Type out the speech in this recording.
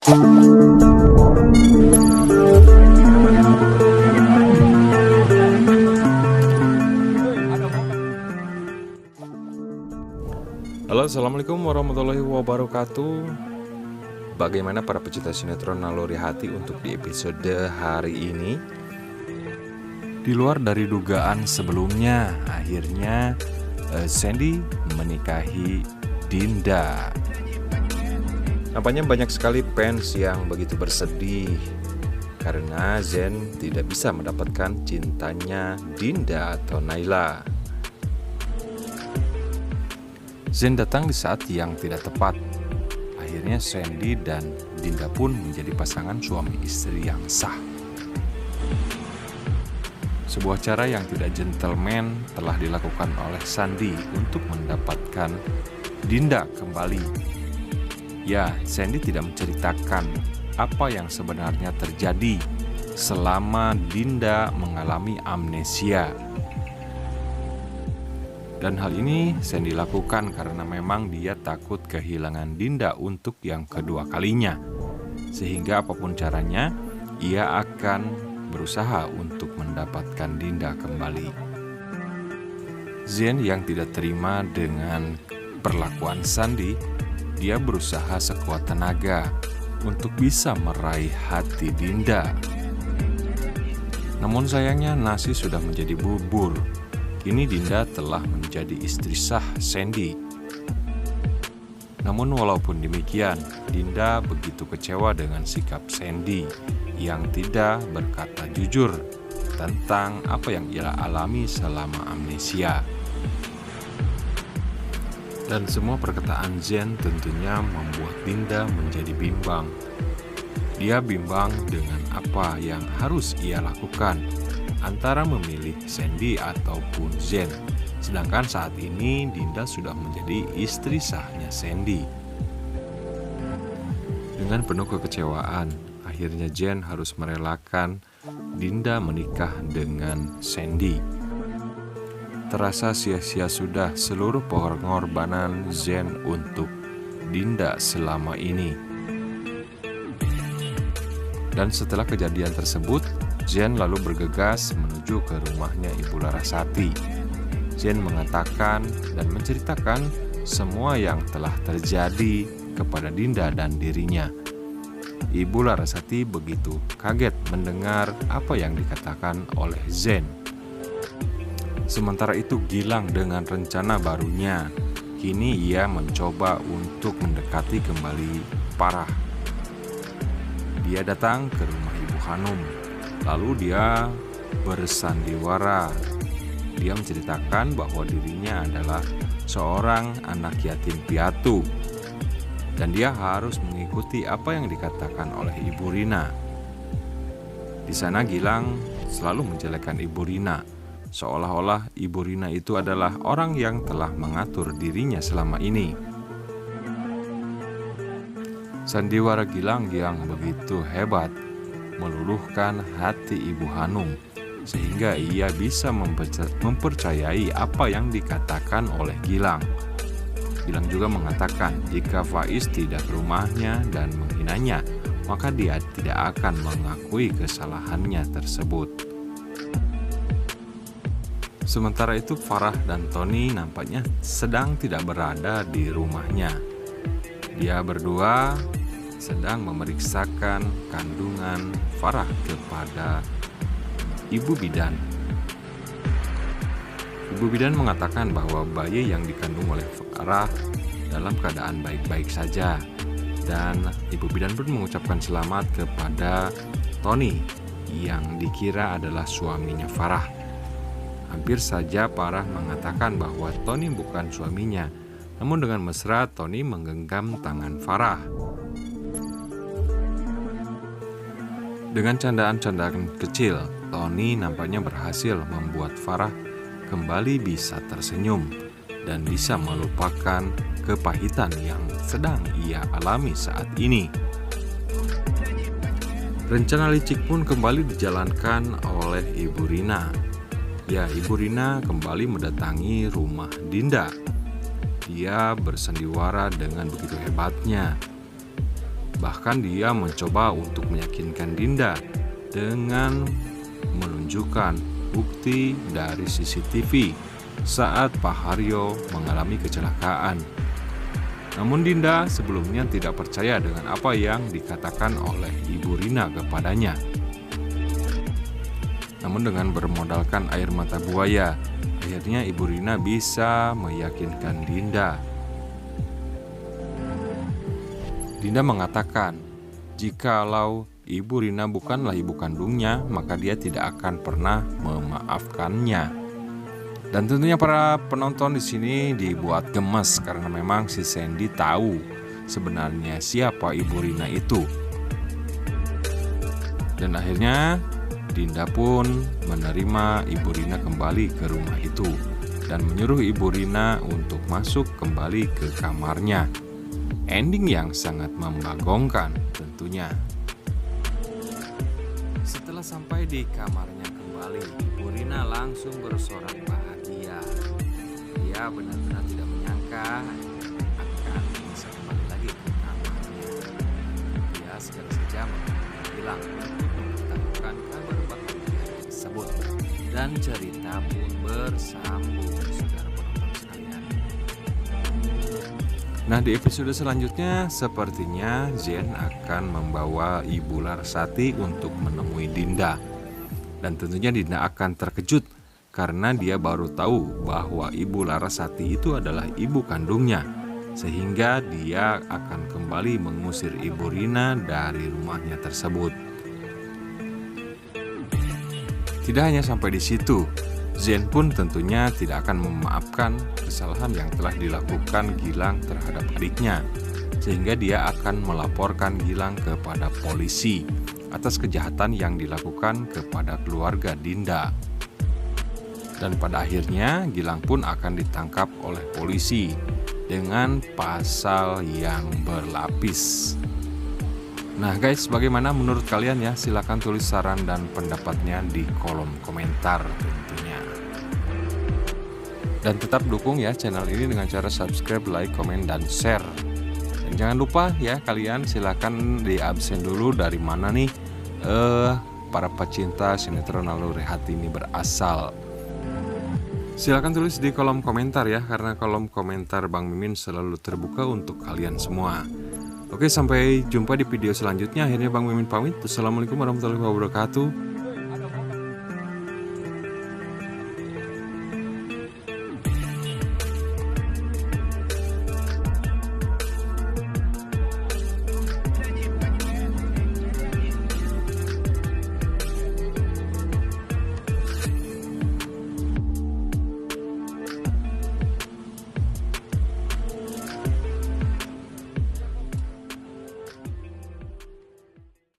Halo, assalamualaikum warahmatullahi wabarakatuh. Bagaimana para pecinta sinetron Naluri Hati untuk di episode hari ini? Di luar dari dugaan sebelumnya, akhirnya Sandy menikahi Dinda. Nampaknya banyak sekali fans yang begitu bersedih karena Zen tidak bisa mendapatkan cintanya Dinda atau Naila. Zen datang di saat yang tidak tepat. Akhirnya Sandy dan Dinda pun menjadi pasangan suami istri yang sah. Sebuah cara yang tidak gentleman telah dilakukan oleh Sandy untuk mendapatkan Dinda kembali. Ya, Sandy tidak menceritakan apa yang sebenarnya terjadi selama Dinda mengalami amnesia. Dan hal ini Sandy lakukan karena memang dia takut kehilangan Dinda untuk yang kedua kalinya. Sehingga apapun caranya, ia akan berusaha untuk mendapatkan Dinda kembali. Zen yang tidak terima dengan perlakuan Sandy, dia berusaha sekuat tenaga untuk bisa meraih hati Dinda. Namun sayangnya nasi sudah menjadi bubur. Kini Dinda telah menjadi istri sah Sandy. Namun walaupun demikian, Dinda begitu kecewa dengan sikap Sandy yang tidak berkata jujur tentang apa yang ia alami selama amnesia. Dan semua perkataan Zen tentunya membuat Dinda menjadi bimbang. Dia bimbang dengan apa yang harus ia lakukan, antara memilih Sandy ataupun Zen. Sedangkan saat ini Dinda sudah menjadi istri sahnya Sandy. Dengan penuh kekecewaan, akhirnya Zen harus merelakan Dinda menikah dengan Sandy. Terasa sia-sia sudah seluruh pengorbanan Zen untuk Dinda selama ini. Dan setelah kejadian tersebut, Zen lalu bergegas menuju ke rumahnya Ibu Larasati. Zen mengatakan dan menceritakan semua yang telah terjadi kepada Dinda dan dirinya. Ibu Larasati begitu kaget mendengar apa yang dikatakan oleh Zen. Sementara itu Gilang dengan rencana barunya, kini ia mencoba untuk mendekati kembali Farah. Dia datang ke rumah Ibu Hanum. Lalu dia bersandiwara. Dia menceritakan bahwa dirinya adalah seorang anak yatim piatu. Dan dia harus mengikuti apa yang dikatakan oleh Ibu Rina. Di sana Gilang selalu menjelekkan Ibu Rina. Seolah-olah Ibu Rina itu adalah orang yang telah mengatur dirinya selama ini. Sandiwara Gilang yang begitu hebat meluluhkan hati Ibu Hanum sehingga ia bisa mempercayai apa yang dikatakan oleh Gilang. Gilang juga mengatakan jika Faiz tidak ke rumahnya dan menghinanya, maka dia tidak akan mengakui kesalahannya tersebut. Sementara itu Farah dan Tony nampaknya sedang tidak berada di rumahnya. Dia berdua sedang memeriksakan kandungan Farah kepada Ibu Bidan. Ibu Bidan mengatakan bahwa bayi yang dikandung oleh Farah dalam keadaan baik-baik saja. Dan Ibu Bidan pun mengucapkan selamat kepada Tony yang dikira adalah suaminya Farah. Hampir saja Farah mengatakan bahwa Tony bukan suaminya. Namun dengan mesra Tony menggenggam tangan Farah. Dengan candaan-candaan kecil, Tony nampaknya berhasil membuat Farah kembali bisa tersenyum dan bisa melupakan kepahitan yang sedang ia alami saat ini. Rencana licik pun kembali dijalankan oleh Ibu Rina. Ya, Ibu Rina kembali mendatangi rumah Dinda. Dia bersandiwara dengan begitu hebatnya. Bahkan dia mencoba untuk meyakinkan Dinda dengan menunjukkan bukti dari CCTV saat Pak Haryo mengalami kecelakaan. Namun Dinda sebelumnya tidak percaya dengan apa yang dikatakan oleh Ibu Rina kepadanya. Namun dengan bermodalkan air mata buaya, akhirnya Ibu Rina bisa meyakinkan Dinda. Dinda mengatakan, jikalau Ibu Rina bukanlah ibu kandungnya, maka dia tidak akan pernah memaafkannya. Dan tentunya para penonton di sini dibuat gemes karena memang si Sandy tahu sebenarnya siapa Ibu Rina itu. Dan akhirnya Dinda pun menerima Ibu Rina kembali ke rumah itu dan menyuruh Ibu Rina untuk masuk kembali ke kamarnya. Ending yang sangat membagongkan tentunya. Setelah sampai di kamarnya kembali, Ibu Rina langsung bersorak bahagia. Dia benar-benar tidak menyangka akan bisa kembali lagi ke kamarnya. Dia segera saja bilang untuk memberitahukan kabar bahagia tersebut. Dan cerita pun bersambung, saudara penonton sekalian. Nah, di episode selanjutnya sepertinya Zen akan membawa Ibu Larasati untuk menemui Dinda. Dan tentunya Dinda akan terkejut karena dia baru tahu bahwa Ibu Larasati itu adalah ibu kandungnya. Sehingga dia akan kembali mengusir Ibu Rina dari rumahnya tersebut. Tidak hanya sampai di situ, Zen pun tentunya tidak akan memaafkan kesalahan yang telah dilakukan Gilang terhadap adiknya. Sehingga dia akan melaporkan Gilang kepada polisi atas kejahatan yang dilakukan kepada keluarga Dinda. Dan pada akhirnya Gilang pun akan ditangkap oleh polisi dengan pasal yang berlapis. Nah guys, bagaimana menurut kalian ya? Silahkan tulis saran dan pendapatnya di kolom komentar tentunya. Dan tetap dukung ya channel ini dengan cara subscribe, like, komen, dan share. Dan jangan lupa ya kalian silahkan di absen dulu dari mana nih para pecinta sinetron Naluri Hati ini berasal. Silahkan tulis di kolom komentar ya, karena kolom komentar Bang Mimin selalu terbuka untuk kalian semua. Oke, sampai jumpa di video selanjutnya. Akhirnya Bang Mimin pamit. Assalamualaikum warahmatullahi wabarakatuh.